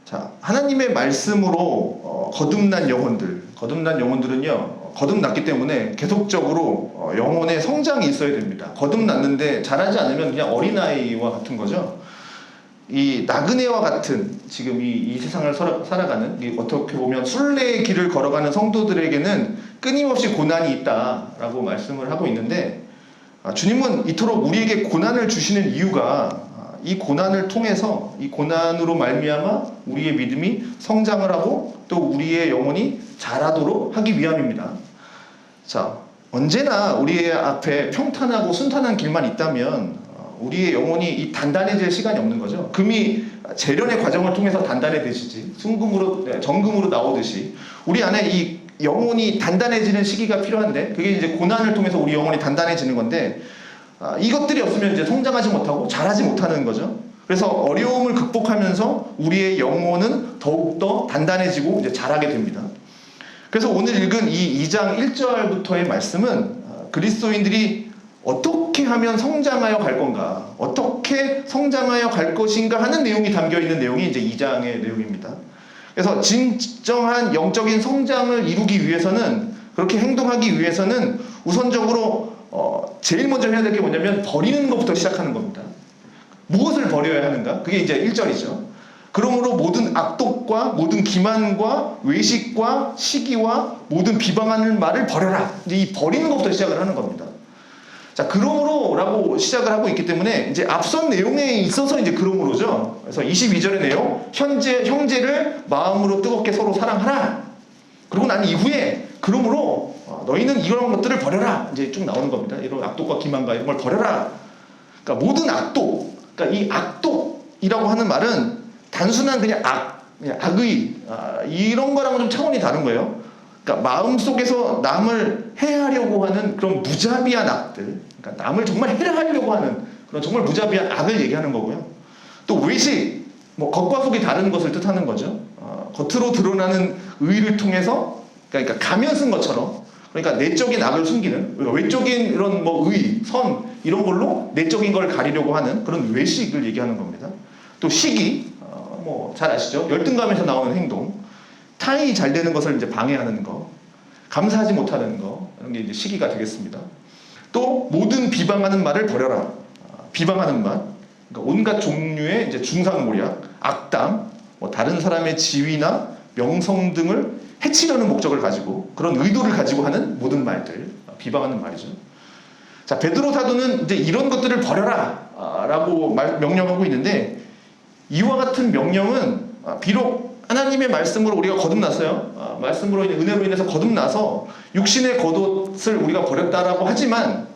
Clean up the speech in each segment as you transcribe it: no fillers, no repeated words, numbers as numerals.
자, 하나님의 말씀으로 거듭난 영혼들은요, 거듭났기 때문에 계속적으로 영혼의 성장이 있어야 됩니다. 거듭났는데 자라지 않으면 그냥 어린아이와 같은 거죠. 이 나그네와 같은 지금 이 세상을 살아가는, 어떻게 보면 순례의 길을 걸어가는 성도들에게는 끊임없이 고난이 있다라고 말씀을 하고 있는데, 주님은 이토록 우리에게 고난을 주시는 이유가 이 고난을 통해서, 이 고난으로 말미암아 우리의 믿음이 성장을 하고 또 우리의 영혼이 자라도록 하기 위함입니다. 자, 언제나 우리의 앞에 평탄하고 순탄한 길만 있다면 우리의 영혼이 이 단단해질 시간이 없는 거죠. 금이 재련의 과정을 통해서 단단해지지, 정금으로 나오듯이 우리 안에 이 영혼이 단단해지는 시기가 필요한데, 그게 이제 고난을 통해서 우리 영혼이 단단해지는 건데, 이것들이 없으면 이제 성장하지 못하고 자라지 못하는 거죠. 그래서 어려움을 극복하면서 우리의 영혼은 더욱더 단단해지고 이제 자라게 됩니다. 그래서 오늘 읽은 이 2장 1절부터의 말씀은 그리스도인들이 어떻게 하면 성장하여 갈 건가, 어떻게 성장하여 갈 것인가 하는 내용이 담겨있는 내용이 이제 2장의 내용입니다. 그래서 진정한 영적인 성장을 이루기 위해서는, 그렇게 행동하기 위해서는 우선적으로 제일 먼저 해야 될 게 뭐냐면 버리는 것부터 시작하는 겁니다. 무엇을 버려야 하는가? 그게 이제 1절이죠. 그러므로 모든 악독과 모든 기만과 외식과 시기와 모든 비방하는 말을 버려라. 이제 이 버리는 것부터 시작을 하는 겁니다. 자, 그러므로 라고 시작을 하고 있기 때문에 이제 앞선 내용에 있어서 이제 그러므로죠. 그래서 22절의 내용, 형제를 마음으로 뜨겁게 서로 사랑하라. 그리고 난 이후에 그러므로 너희는 이런 것들을 버려라. 이제 쭉 나오는 겁니다. 이런 악독과 기만과 이런 걸 버려라. 그러니까 모든 악독, 그러니까 이 악독이라고 하는 말은 단순한 그냥 악의, 이런 거랑은 좀 차원이 다른 거예요. 그러니까 마음속에서 남을 해하려고 하는 그런 무자비한 악들, 그러니까 남을 정말 해하려고 하는 그런 정말 무자비한 악을 얘기하는 거고요. 또 외식, 겉과 속이 다른 것을 뜻하는 거죠. 겉으로 드러나는 의를 통해서, 그러니까 가면 쓴 것처럼, 그러니까 내적인 악을 숨기는, 외적인 이런 의, 선 이런 걸로 내적인 걸 가리려고 하는 그런 외식을 얘기하는 겁니다. 또 시기, 잘 아시죠? 열등감에서 나오는 행동, 타인이 잘 되는 것을 이제 방해하는 거, 감사하지 못하는 거, 이런 게 이제 시기가 되겠습니다. 또 모든 비방하는 말을 버려라. 비방하는 말, 그러니까 온갖 종류의 이제 중상모략, 악담, 다른 사람의 지위나 명성 등을 해치려는 목적을 가지고, 그런 의도를 가지고 하는 모든 말들, 비방하는 말이죠. 자, 베드로 사도는 이제 이런 것들을 버려라 라고 명령하고 있는데, 이와 같은 명령은 비록 하나님의 말씀으로 우리가 거듭났어요. 말씀으로 은혜로 인해서 거듭나서 육신의 겉옷을 우리가 버렸다라고 하지만,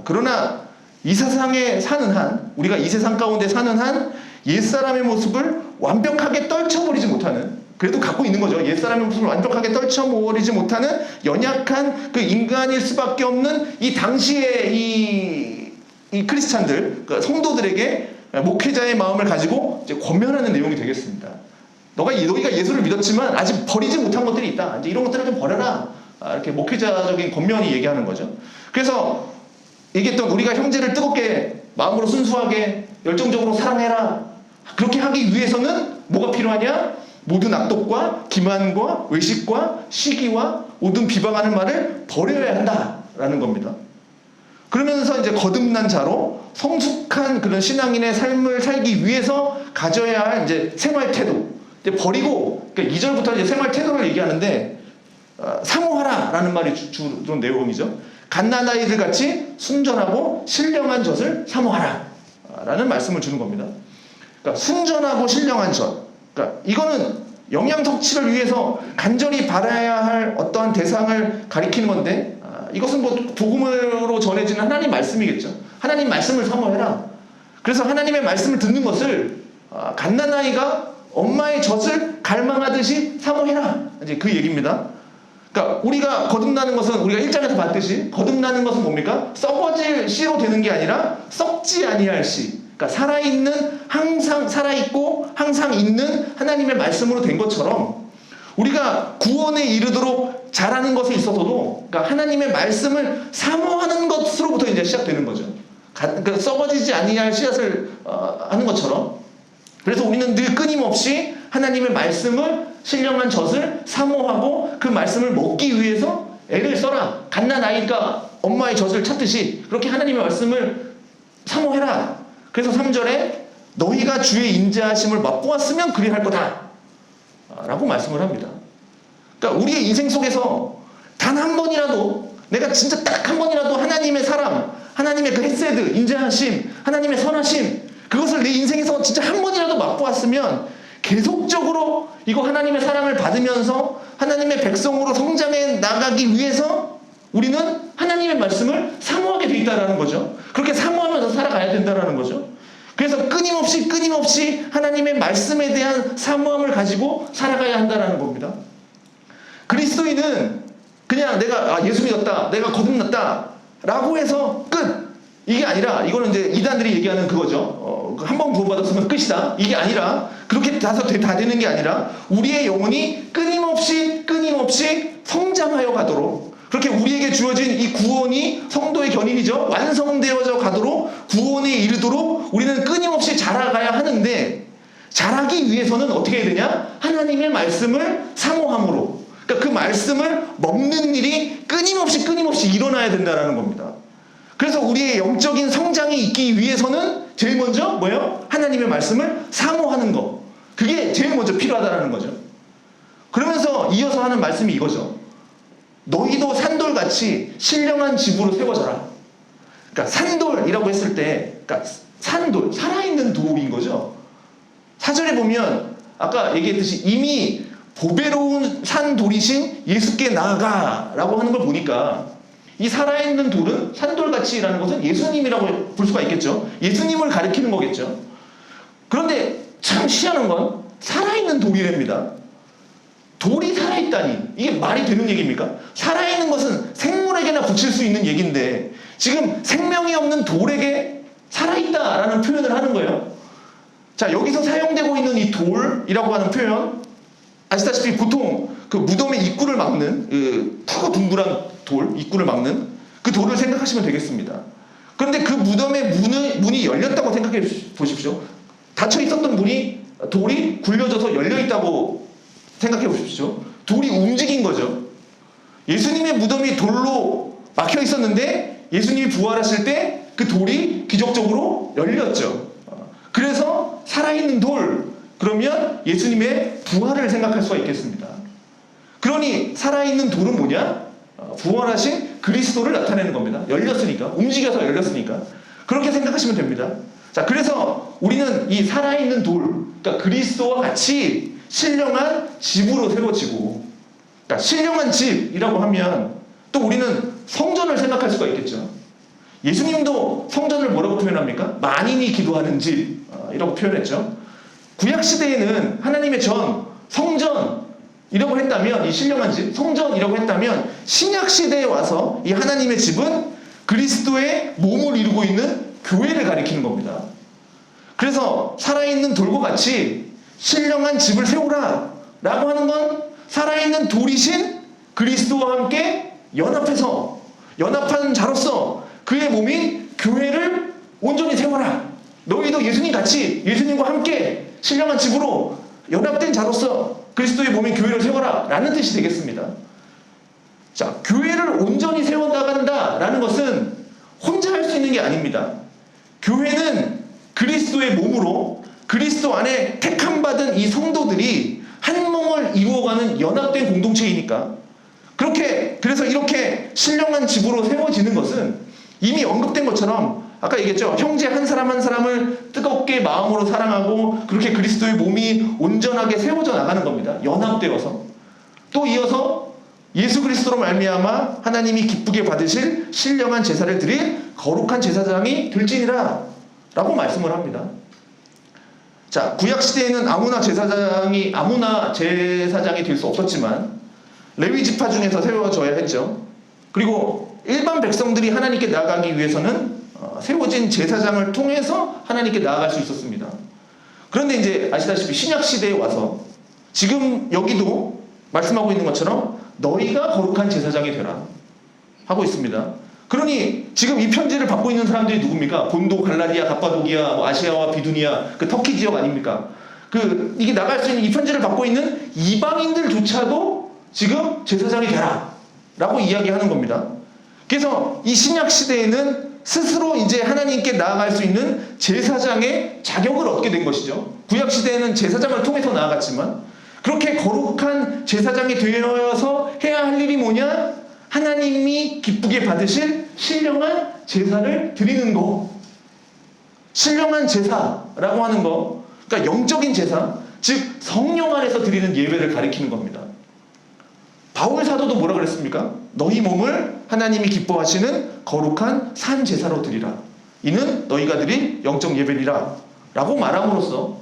그러나 이 세상에 사는 한, 우리가 이 세상 가운데 사는 한 옛사람의 모습을 완벽하게 떨쳐버리지 못하는, 그래도 갖고 있는 거죠. 옛사람의 모습을 완벽하게 떨쳐버리지 못하는 연약한 그 인간일 수밖에 없는 이 당시의 이 크리스찬들, 그러니까 성도들에게 목회자의 마음을 가지고 이제 권면하는 내용이 되겠습니다. 너희가 예수를 믿었지만 아직 버리지 못한 것들이 있다. 이제 이런 것들을 좀 버려라. 이렇게 목회자적인 권면이 얘기하는 거죠. 그래서 얘기했던 우리가 형제를 뜨겁게, 마음으로 순수하게, 열정적으로 사랑해라. 그렇게 하기 위해서는 뭐가 필요하냐? 모든 악독과 기만과 외식과 시기와 모든 비방하는 말을 버려야 한다라는 겁니다. 그러면서 이제 거듭난 자로 성숙한 그런 신앙인의 삶을 살기 위해서 가져야 할 이제 생활 태도, 이제 버리고, 그러니까 2절부터 이제 생활 태도를 얘기하는데, 사모하라라는 말이 주로 내용이죠. 갓난아이들 같이 순전하고 신령한 젖을 사모하라라는 말씀을 주는 겁니다. 그러니까 순전하고 신령한 젖, 그러니까 이거는 영양 섭취를 위해서 간절히 바라야 할 어떠한 대상을 가리키는 건데, 이것은 복음으로 전해지는 하나님 말씀이겠죠. 하나님 말씀을 사모해라. 그래서 하나님의 말씀을 듣는 것을 갓난아이가 엄마의 젖을 갈망하듯이 사모해라. 이제 그 얘기입니다. 그러니까 우리가 거듭나는 것은, 우리가 1장에서 봤듯이 거듭나는 것은 뭡니까? 썩어질 씨로 되는 게 아니라 썩지 아니할 씨, 그러니까 살아있는, 항상 살아있고 항상 있는 하나님의 말씀으로 된 것처럼, 우리가 구원에 이르도록 자라는 것에 있어서도, 그러니까 하나님의 말씀을 사모하는 것으로부터 이제 시작되는 거죠. 그러니까 썩어지지 아니할 씨앗을 하는 것처럼. 그래서 우리는 늘 끊임없이 하나님의 말씀을 신령한 젖을 사모하고 그 말씀을 먹기 위해서 애를 써라. 갓난아이가 엄마의 젖을 찾듯이 그렇게 하나님의 말씀을 사모해라. 그래서 3절에 너희가 주의 인자하심을 맛보았으면 그리할 거다 라고 말씀을 합니다. 그러니까 우리의 인생 속에서 단 한 번이라도 내가 진짜 딱 한 번이라도 하나님의 사랑, 하나님의 그 헤세드, 인자하심, 하나님의 선하심, 그것을 내 인생에서 진짜 한 번이라도 맛보았으면 계속적으로 이거 하나님의 사랑을 받으면서 하나님의 백성으로 성장해 나가기 위해서 우리는 하나님의 말씀을 사모하게 돼 있다는 거죠. 그렇게 사모하면서 살아가야 된다는 거죠. 그래서 끊임없이 하나님의 말씀에 대한 사모함을 가지고 살아가야 한다는 겁니다. 그리스도인은 그냥 내가 예수 믿었다, 내가 거듭났다 라고 해서 끝! 이게 아니라, 이거는 이제 이단들이 얘기하는 그거죠. 한 번 구원받았으면 끝이다. 이게 아니라, 그렇게 다 되는 게 아니라 우리의 영혼이 끊임없이 성장하여 가도록, 그렇게 우리에게 주어진 이 구원이 성도의 견인이죠. 완성되어져 가도록, 구원에 이르도록 우리는 끊임없이 자라가야 하는데, 자라기 위해서는 어떻게 해야 되냐? 하나님의 말씀을 사모함으로, 그러니까 그 말씀을 먹는 일이 끊임없이 일어나야 된다는 겁니다. 그래서 우리의 영적인 성장이 있기 위해서는 제일 먼저 뭐예요? 하나님의 말씀을 사모하는 거. 그게 제일 먼저 필요하다는 거죠. 그러면서 이어서 하는 말씀이 이거죠. 너희도 산돌같이 신령한 집으로 세워져라. 그러니까 산돌이라고 했을 때, 그러니까 산돌, 살아있는 돌인 거죠. 사절에 보면 아까 얘기했듯이 이미 보배로운 산돌이신 예수께 나아가라고 하는 걸 보니까 이 살아있는 돌은 산돌같이라는 것은 예수님이라고 볼 수가 있겠죠. 예수님을 가리키는 거겠죠. 그런데 참 희한한 건 살아있는 돌이랍니다. 돌이 살아있다니 이게 말이 되는 얘기입니까? 살아있는 것은 생물에게나 붙일 수 있는 얘기인데 지금 생명이 없는 돌에게 살아있다라는 표현을 하는 거예요. 자, 여기서 사용되고 있는 이 돌이라고 하는 표현, 아시다시피 보통 그 무덤의 입구를 막는 크고 둥그란 돌, 입구를 막는 그 돌을 생각하시면 되겠습니다. 그런데 그 무덤의 문이 열렸다고 생각해 보십시오. 닫혀 있었던 돌이 굴려져서 열려 있다고 생각해 보십시오. 돌이 움직인 거죠. 예수님의 무덤이 돌로 막혀 있었는데 예수님이 부활하실 때 그 돌이 기적적으로 열렸죠. 그래서 살아있는 돌, 그러면 예수님의 부활을 생각할 수가 있겠습니다. 그러니 살아있는 돌은 뭐냐? 부활하신 그리스도를 나타내는 겁니다. 열렸으니까, 움직여서 열렸으니까. 그렇게 생각하시면 됩니다. 자, 그래서 우리는 이 살아있는 돌, 그러니까 그리스도와 같이 신령한 집으로 세워지고, 그러니까 신령한 집이라고 하면 또 우리는 성전을 생각할 수가 있겠죠. 예수님도 성전을 뭐라고 표현합니까? 만인이 기도하는 집이라고 표현했죠. 구약시대에는 하나님의 전, 성전이라고 했다면, 이 신령한 집, 성전이라고 했다면, 신약시대에 와서 이 하나님의 집은 그리스도의 몸을 이루고 있는 교회를 가리키는 겁니다. 그래서 살아있는 돌과 같이 신령한 집을 세우라 라고 하는 건 살아있는 돌이신 그리스도와 함께 연합한 자로서 그의 몸이 교회를 온전히 세워라. 너희도 예수님 같이 예수님과 함께 신령한 집으로 연합된 자로서 그리스도의 몸인 교회를 세워라 라는 뜻이 되겠습니다. 자, 교회를 온전히 세워나간다 라는 것은 혼자 할 수 있는 게 아닙니다. 교회는 그리스도의 몸으로 그리스도 안에 택함받은 이 성도들이 한 몸을 이루어가는 연합된 공동체이니까, 그래서 이렇게 신령한 집으로 세워지는 것은 이미 언급된 것처럼 아까 얘기했죠. 형제 한 사람 한 사람을 뜨겁게 마음으로 사랑하고 그렇게 그리스도의 몸이 온전하게 세워져 나가는 겁니다. 연합되어서. 또 이어서 예수 그리스도로 말미암아 하나님이 기쁘게 받으실 신령한 제사를 드릴 거룩한 제사장이 될지니라 라고 말씀을 합니다. 자, 구약시대에는 아무나 제사장이 될 수 없었지만 레위 지파 중에서 세워져야 했죠. 그리고 일반 백성들이 하나님께 나아가기 위해서는 세워진 제사장을 통해서 하나님께 나아갈 수 있었습니다. 그런데 이제 아시다시피 신약시대에 와서 지금 여기도 말씀하고 있는 것처럼 너희가 거룩한 제사장이 되라 하고 있습니다. 그러니 지금 이 편지를 받고 있는 사람들이 누굽니까? 본도, 갈라디아, 갑바도기아, 아시아와 비두니아, 그 터키 지역 아닙니까? 이게 나갈 수 있는 이 편지를 받고 있는 이방인들조차도 지금 제사장이 되라 라고 이야기하는 겁니다. 그래서 이 신약 시대에는 스스로 이제 하나님께 나아갈 수 있는 제사장의 자격을 얻게 된 것이죠. 구약 시대에는 제사장을 통해서 나아갔지만 그렇게 거룩한 제사장이 되어서 해야 할 일이 뭐냐? 하나님이 기쁘게 받으실 신령한 제사를 드리는 거. 신령한 제사라고 하는 거, 그러니까 영적인 제사, 즉 성령 안에서 드리는 예배를 가리키는 겁니다. 바울 사도도 뭐라 그랬습니까? 너희 몸을 하나님이 기뻐하시는 거룩한 산 제사로 드리라. 이는 너희가 드릴 영적 예배니라. 라고 말함으로써,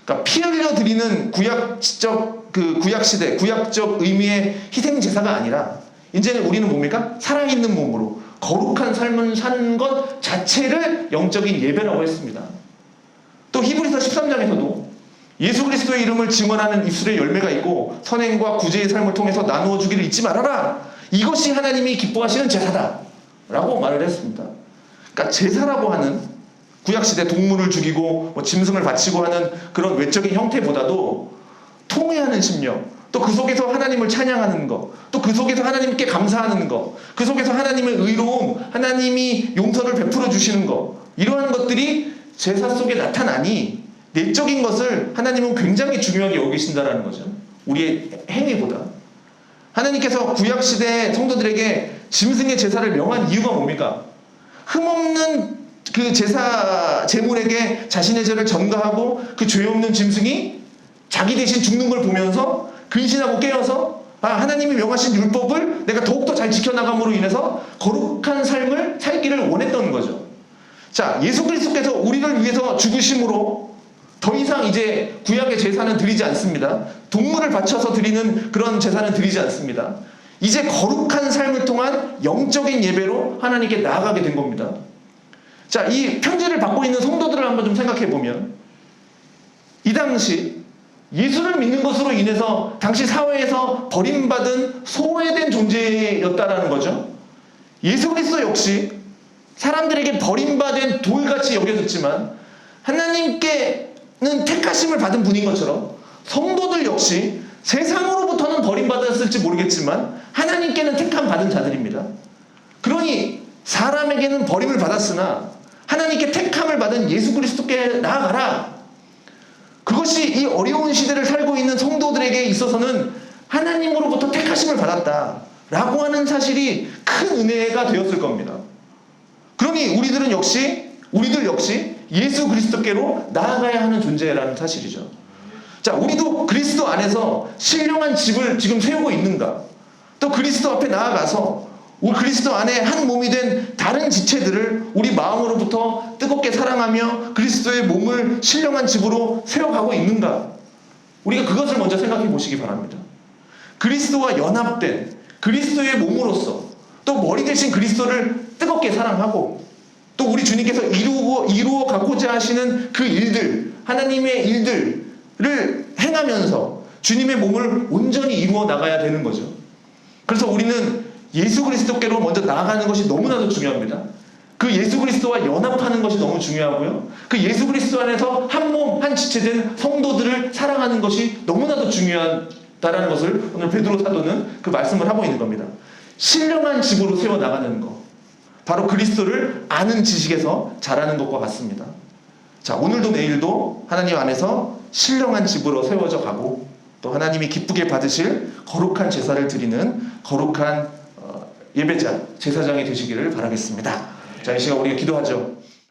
그러니까 피 흘려 드리는 구약적 구약 시대, 구약적 의미의 희생 제사가 아니라 이제는 우리는 뭡니까? 살아있는 몸으로 거룩한 삶을 사는 것 자체를 영적인 예배라고 했습니다. 또 히브리서 13장에서도 예수 그리스도의 이름을 증언하는 입술의 열매가 있고 선행과 구제의 삶을 통해서 나누어 주기를 잊지 말아라. 이것이 하나님이 기뻐하시는 제사다 라고 말을 했습니다. 그러니까 제사라고 하는 구약시대 동물을 죽이고 짐승을 바치고 하는 그런 외적인 형태보다도 통회하는 심령, 또 그 속에서 하나님을 찬양하는 것, 또 그 속에서 하나님께 감사하는 것, 그 속에서 하나님의 의로움, 하나님이 용서를 베풀어 주시는 것, 이러한 것들이 제사 속에 나타나니 내적인 것을 하나님은 굉장히 중요하게 여기신다라는 거죠. 우리의 행위보다. 하나님께서 구약시대 성도들에게 짐승의 제사를 명한 이유가 뭡니까? 흠없는 그 제사 제물에게 자신의 죄를 전가하고 그 죄 없는 짐승이 자기 대신 죽는 걸 보면서 근신하고 깨어서 하나님이 명하신 율법을 내가 더욱더 잘 지켜나감으로 인해서 거룩한 삶을 살기를 원했던 거죠. 자, 예수 그리스도께서 우리를 위해서 죽으심으로 더 이상 이제 구약의 제사는 드리지 않습니다. 동물을 바쳐서 드리는 그런 제사는 드리지 않습니다. 이제 거룩한 삶을 통한 영적인 예배로 하나님께 나아가게 된 겁니다. 자, 이 편지를 받고 있는 성도들을 한번 좀 생각해 보면 이 당시 예수를 믿는 것으로 인해서 당시 사회에서 버림받은 소외된 존재였다라는 거죠. 예수 그리스도 역시 사람들에게 버림받은 돌같이 여겨졌지만 하나님께는 택하심을 받은 분인 것처럼 성도들 역시 세상으로부터는 버림받았을지 모르겠지만 하나님께는 택함 받은 자들입니다. 그러니 사람에게는 버림을 받았으나 하나님께 택함을 받은 예수 그리스도께 나아가라. 그것이 이 어려운 시대를 살고 있는 성도들에게 있어서는 하나님으로부터 택하심을 받았다라고 하는 사실이 큰 은혜가 되었을 겁니다. 그러니 우리들 역시 예수 그리스도께로 나아가야 하는 존재라는 사실이죠. 자, 우리도 그리스도 안에서 신령한 집을 지금 세우고 있는가? 또 그리스도 앞에 나아가서 우리 그리스도 안에 한 몸이 된 다른 지체들을 우리 마음으로부터 뜨겁게 사랑하며 그리스도의 몸을 신령한 집으로 세워가고 있는가? 우리가 그것을 먼저 생각해 보시기 바랍니다. 그리스도와 연합된 그리스도의 몸으로서 또 머리 대신 그리스도를 뜨겁게 사랑하고 또 우리 주님께서 이루어 가고자 하시는 그 일들, 하나님의 일들을 행하면서 주님의 몸을 온전히 이루어 나가야 되는 거죠. 그래서 우리는 예수 그리스도께로 먼저 나아가는 것이 너무나도 중요합니다. 그 예수 그리스도와 연합하는 것이 너무 중요하고요. 그 예수 그리스도 안에서 한 몸, 한 지체된 성도들을 사랑하는 것이 너무나도 중요하다라는 것을 오늘 베드로 사도는 그 말씀을 하고 있는 겁니다. 신령한 집으로 세워나가는 것. 바로 그리스도를 아는 지식에서 자라는 것과 같습니다. 자, 오늘도 내일도 하나님 안에서 신령한 집으로 세워져 가고 또 하나님이 기쁘게 받으실 거룩한 제사를 드리는 거룩한 예배자, 제사장이 되시기를 바라겠습니다. 자, 이 시간 우리가 기도하죠.